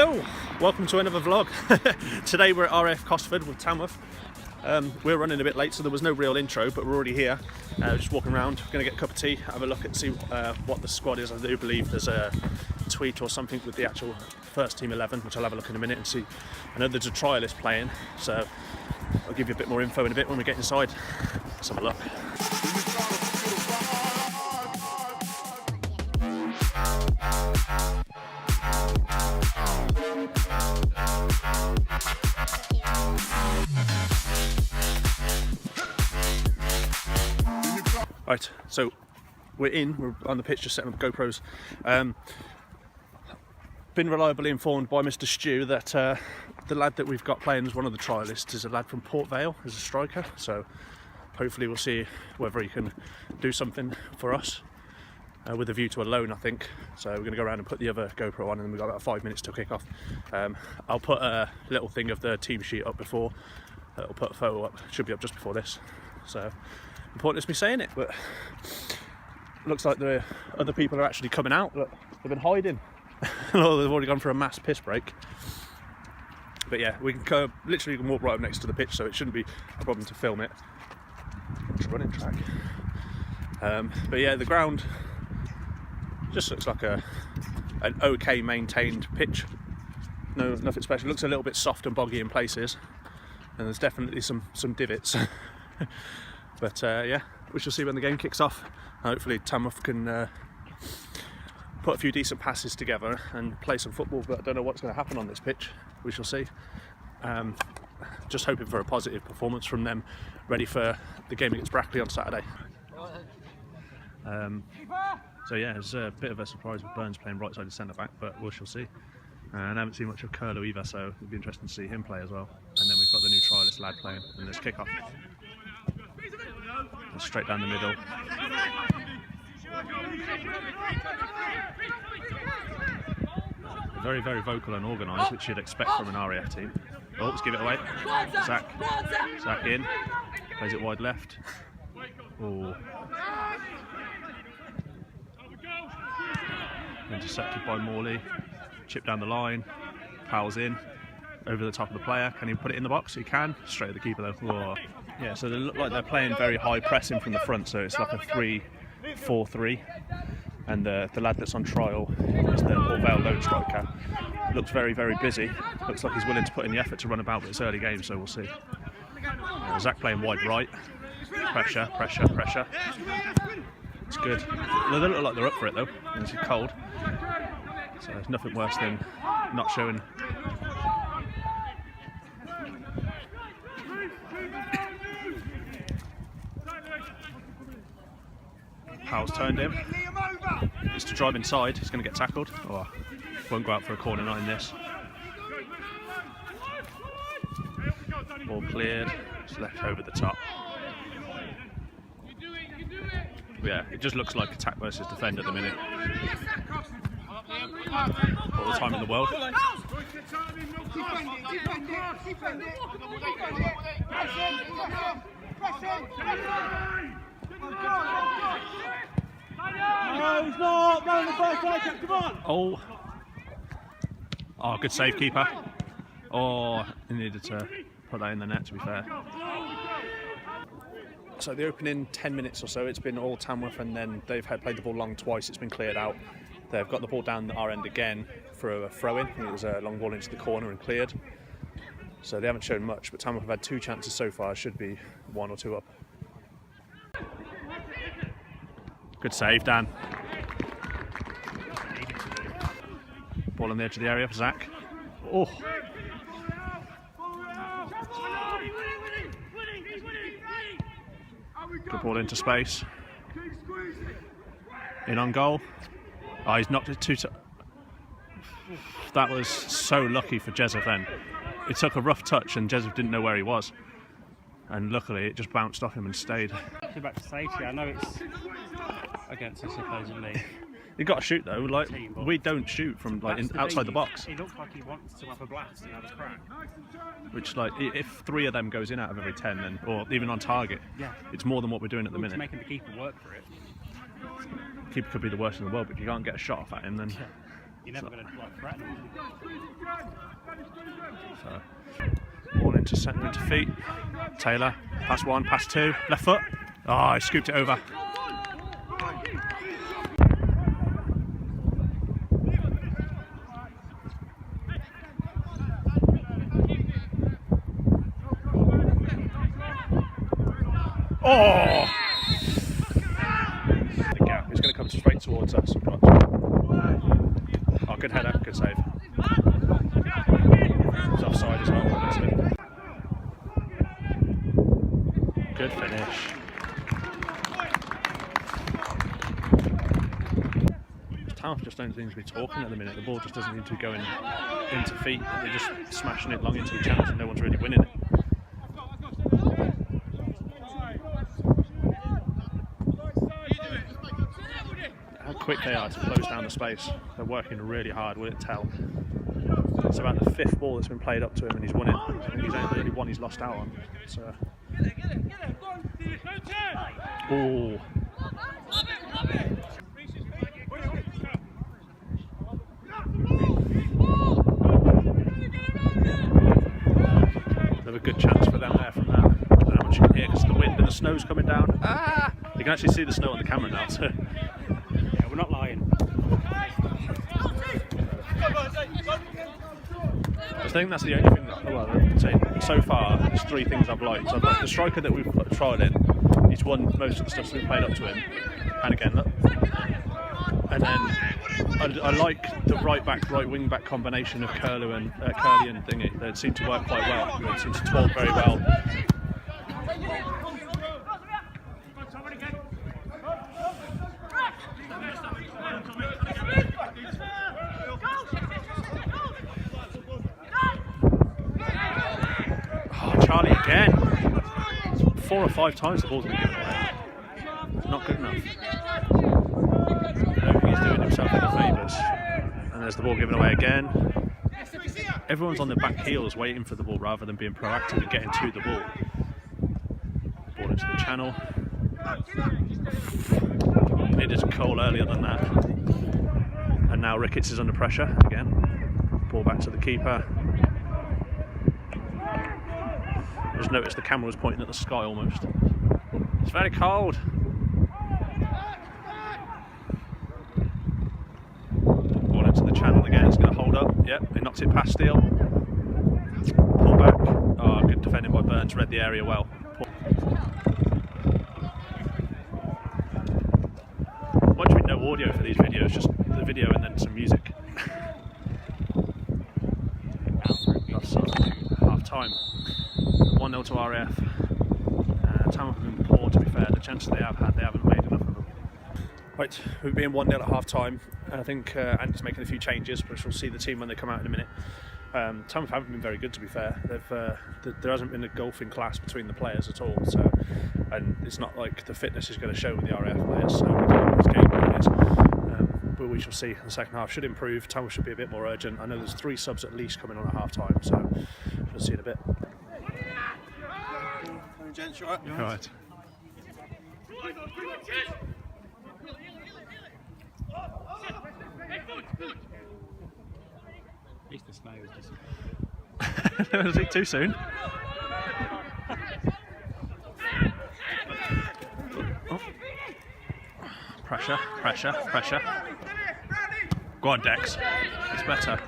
Hello, welcome to another vlog. Today we're at RAF Cosford with Tamworth. We're running a bit late, so there was no real intro, but we're already here. Just walking around, going to get a cup of tea, have a look and see what the squad is. I do believe there's a tweet or something with the actual first team 11, which I'll have a look in a minute and see. I know there's a trialist playing, so I'll give you a bit more info in a bit when we get inside. Let's have a look. Right, so we're on the pitch just setting up GoPros. Been reliably informed by Mr. Stew that the lad that we've got playing as one of the trialists is a lad from Port Vale as a striker, so hopefully we'll see whether he can do something for us with a view to a loan, I think. So we're going to go around and put the other GoPro on, and then we've got about 5 minutes till kick off. I'll put a little thing of the team sheet up before, I'll put a photo up, it should be up just before this. So pointless me saying it, but looks like the other people are actually coming out. Look, they've been hiding. Well, they've already gone for a mass piss break. But yeah, we can literally walk right up next to the pitch, so it shouldn't be a problem to film it. It's a running track. But yeah, the ground just looks like an okay maintained pitch. No, nothing special. It looks a little bit soft and boggy in places, and there's definitely some divots. But yeah, we shall see when the game kicks off. Hopefully Tamworth can put a few decent passes together and play some football, but I don't know what's going to happen on this pitch. We shall see. Just hoping for a positive performance from them, ready for the game against Brackley on Saturday. So yeah, it's a bit of a surprise with Burns playing right sided centre back, but we shall see. And I haven't seen much of Curlew either, so it'll be interesting to see him play as well. And then we've got the new trialist lad playing in this kick-off. Straight down the middle. Very, very vocal and organised, which you'd expect from an RAF team. Oh, let's give it away. Zach in. Plays it wide left. Oh. Intercepted by Morley. Chip down the line. Powell's in. Over the top of the player. Can he put it in the box? He can. Straight at the keeper though. Whoa. Yeah, so they look like they're playing very high pressing from the front, so it's like a 3-4-3. And the lad that's on trial is the Port Vale lone striker. Looks very, very busy. Looks like he's willing to put in the effort to run about, but it's early game, so we'll see. Zach playing wide right. Pressure, pressure, pressure. It's good. They don't look like they're up for it though. It's cold. So there's nothing worse than not showing. Powell's turned him. It's to drive inside. He's going to get tackled. Oh, won't go out for a corner, not in this. Ball cleared. It's left over the top. Yeah, it just looks like attack versus defend at the minute. All the time in the world. No, he's not. Run the first leg. Come on. Oh, good save, keeper. Oh, he needed to put that in the net, to be fair. So the opening 10 minutes or so, it's been all Tamworth, and then they've played the ball long twice. It's been cleared out. They've got the ball down our end again for a throw-in. I think it was a long ball into the corner and cleared. So they haven't shown much, but Tamworth have had 2 chances so far. Should be 1 or 2 up. Good save, Dan. Ball on the edge of the area for Zach. Oh. Good ball into space. In on goal. Oh, he's knocked it 2 times. That was so lucky for Jezef then. It took a rough touch and Jezef didn't know where he was. And luckily it just bounced off him and stayed. Back to safety. I know it's against us supposedly. You got to shoot though. Like we don't shoot from like outside the box. He looks like he wants to have a blast and have a crack. Which, like, if 3 of them goes in out of every 10, then, or even on target, yeah, it's more than what we're doing at the minute. Making the keeper work for it. Keeper could be the worst in the world, but if you can't get a shot off at him, then You're never going to like threaten them. So, ball into centre into feet. Taylor, pass one, pass two, left foot. Oh, he scooped it over. Oh! The gap. He's going to come straight towards us. Oh, good header, good save. It's offside as well, isn't it? Good finish. Tamworth just don't seem to be talking at the minute. The ball just doesn't seem to be going into feet. They're just smashing it long into the channels and no one's really winning it. How quick they are to close down the space. They're working really hard, wouldn't tell. It's about the 5th ball that's been played up to him and he's won it. I think he's only the only one he's lost out on. So. Oh. Another good chance for them there from that. I don't know how much you can hear because the wind and the snow's coming down. Ah! You can actually see the snow on the camera now. So. Yeah, we're not lying. I think that's the only thing that, well, I'd say so far, there's 3 things I've liked. I've liked the striker that we've trialled in. He's won most of the stuff that's been played up to him. And again, look. And then I like the right back, right wing back combination of Curlew and Thingy. They seem to work quite well. They seem to talk very well. Charlie again. 4 or 5 times the ball's been given away. It's not good enough. I don't think he's doing himself any favours. And there's the ball given away again. Everyone's on their back heels waiting for the ball rather than being proactive and getting to the ball. Ball into the channel. Needed a goal earlier than that. And now Ricketts is under pressure again. Ball back to the keeper. Just noticed the camera was pointing at the sky almost. It's very cold. Ball into the channel again, it's going to hold up. Yep, he knocks it past Steele. Pull back. Oh, good defending by Burns, read the area well. Watch with no audio for these videos, just the video and then some music. That's half time. 1-0 to RAF. Tamworth have been poor, to be fair. The chances they have had, they haven't made enough of them. Right, we've been 1-0 at half time. I think Andy's making a few changes, which we'll see the team when they come out in a minute. Tamworth haven't been very good, to be fair. There hasn't been a golfing class between the players at all. So, and it's not like the fitness is going to show with the RAF players. So we don't know what his game plan is. But we shall see. The second half should improve. Tamworth should be a bit more urgent. I know there's 3 subs at least coming on at half time, so we'll see in a bit. Gents, right? Right. At least the snow is just... Was it too soon? Oh. Pressure, pressure, pressure. Go on, Dex. It's better.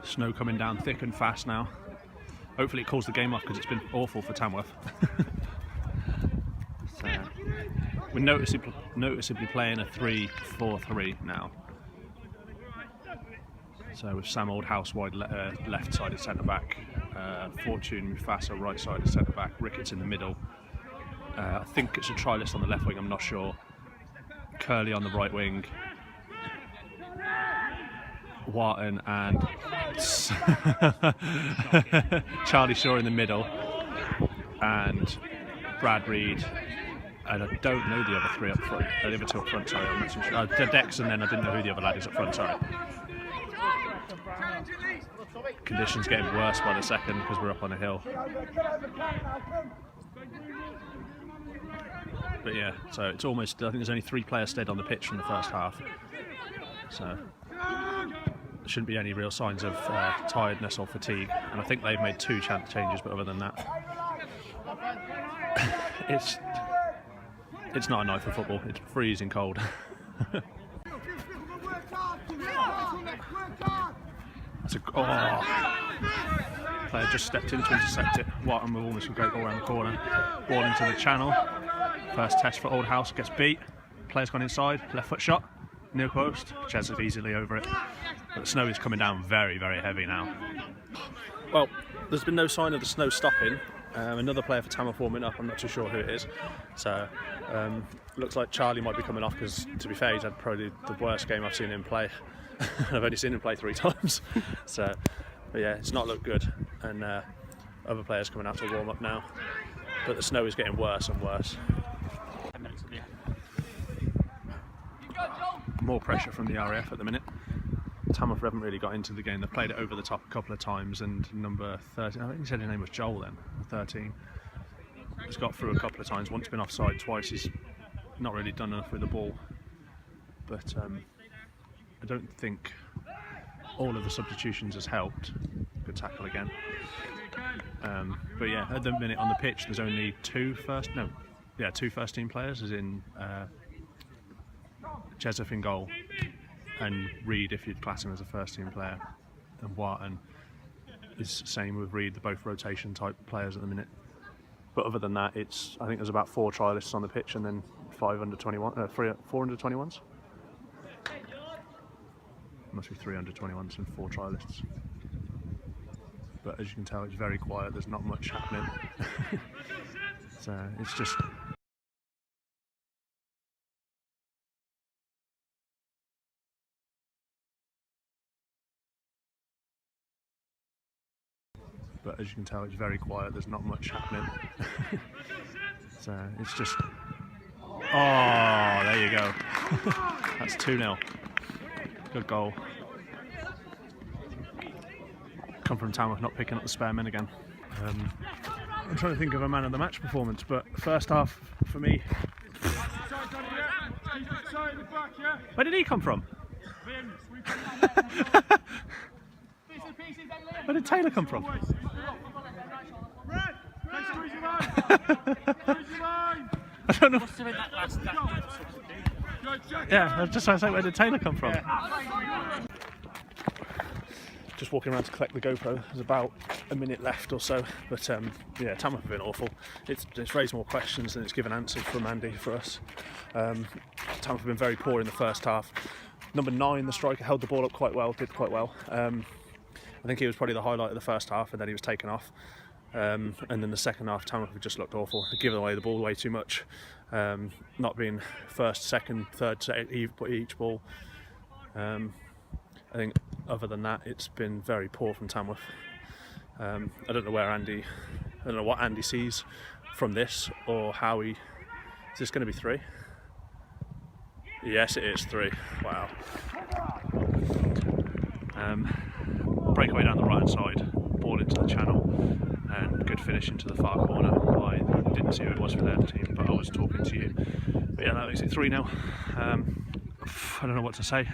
Snow coming down thick and fast now. Hopefully it calls the game off because it's been awful for Tamworth. So, we're noticeably playing a 3-4-3 now. So with Sam Oldhouse wide left-sided centre-back, Fortune Mufasa right-sided centre-back, Ricketts in the middle. I think it's a trialist on the left wing, I'm not sure. Curley on the right wing. Wharton and Charlie Shaw in the middle, and Brad Reed, and I don't know the other 3 up front. The other 2 up front, sorry, I'm not too sure. Dex, and then I didn't know who the other lad is up front, sorry. Conditions getting worse by the second because we're up on a hill. But yeah, so it's almost, I think there's only 3 players stayed on the pitch from the first half. So there shouldn't be any real signs of tiredness or fatigue. And I think they've made 2 changes, but other than that, it's not a night for football. It's freezing cold. That's player just stepped in to intercept it. Whiten with almost a great ball around the corner. Ball into the channel. First test for Old House, gets beat. Player's gone inside, left foot shot, near post. Chesif easily over it. But the snow is coming down very, very heavy now. Well, there's been no sign of the snow stopping. Another player for Tamworth warming up, I'm not too sure who it is. So, looks like Charlie might be coming off because, to be fair, he's had probably the worst game I've seen him play. I've only seen him play 3 times. So, but yeah, it's not looked good. And other players coming out to warm up now. But the snow is getting worse and worse. More pressure from the RAF at the minute. Tamworth haven't really got into the game. They've played it over the top a couple of times, and number 13, I think he said his name was Joel then, 13. He's got through a couple of times, once been offside, twice he's not really done enough with the ball. But I don't think all of the substitutions has helped. Good tackle again. But yeah, at the minute on the pitch there's only 2 first team players, as in Chesif in goal, and Reed, if you'd class him as a first team player, and Whiten is same with Reed. They're both rotation type players at the minute. But other than that, I think there's about 4 trialists on the pitch, and then 4 under 21s. Must be 3 under 21s and 4 trialists. But as you can tell, it's very quiet. There's not much happening. So it's just. But as you can tell, it's very quiet. There's not much happening. So it's just. Oh, there you go. That's 2-0. Good goal. Come from Tamworth not picking up the spare men again. I'm trying to think of a man of the match performance, but first half for me. Where did he come from? Where did Taylor come from? I don't know. Yeah, I was just trying to say, where did Taylor come from? Just walking around to collect the GoPro. There's about a minute left or so, but yeah, Tamworth have been awful. It's raised more questions than it's given answers from Andy for us. Tamworth have been very poor in the first half. Number 9, the striker, held the ball up quite well, did quite well. I think he was probably the highlight of the first half, and then he was taken off. And then the second half, Tamworth have just looked awful. They've given away the ball way too much. Not being first, second, third to each ball. I think other than that, it's been very poor from Tamworth. I don't know what Andy sees from this, or how he. Is this going to be 3? Yes, it is 3. Wow. Breakaway down the right hand side, ball into the channel, and good finish into the far corner. I didn't see who it was for their team, but I was talking to you. But yeah, that makes it 3-0. I don't know what to say.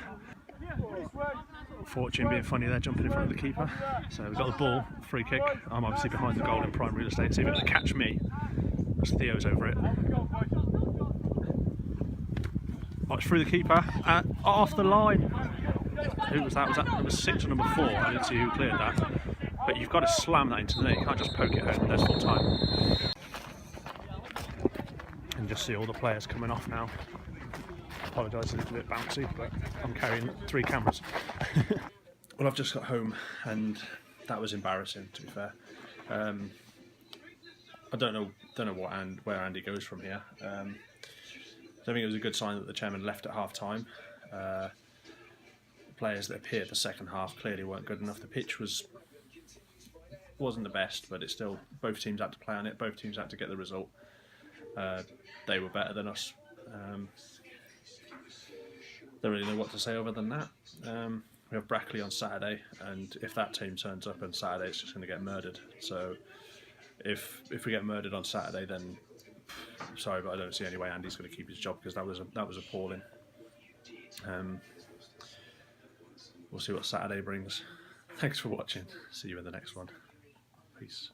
Fortune being funny there, jumping in front of the keeper. So we've got the ball, free kick. I'm obviously behind the goal in prime real estate, so if it's going to catch me, as Theo's over it. Oh, it's through the keeper, off the line. Who was that? Was that number 6 or number 4? I didn't see who cleared that. But you've got to slam that into the net, you can't just poke it home. There's full time. And just see all the players coming off now. Apologise, it's a little bit bouncy, but I'm carrying 3 cameras. Well, I've just got home, and that was embarrassing, to be fair. I don't know where Andy goes from here. I don't think it was a good sign that the chairman left at half time. Players that appeared the second half clearly weren't good enough. The pitch wasn't the best, but it's still, both teams had to play on it. Both teams had to get the result. They were better than us. Don't really know what to say other than that. We have Brackley on Saturday, and if that team turns up on Saturday, it's just going to get murdered. So if we get murdered on Saturday, then sorry, but I don't see any way Andy's going to keep his job, because that was appalling. We'll see what Saturday brings. Thanks for watching. See you in the next one. Peace.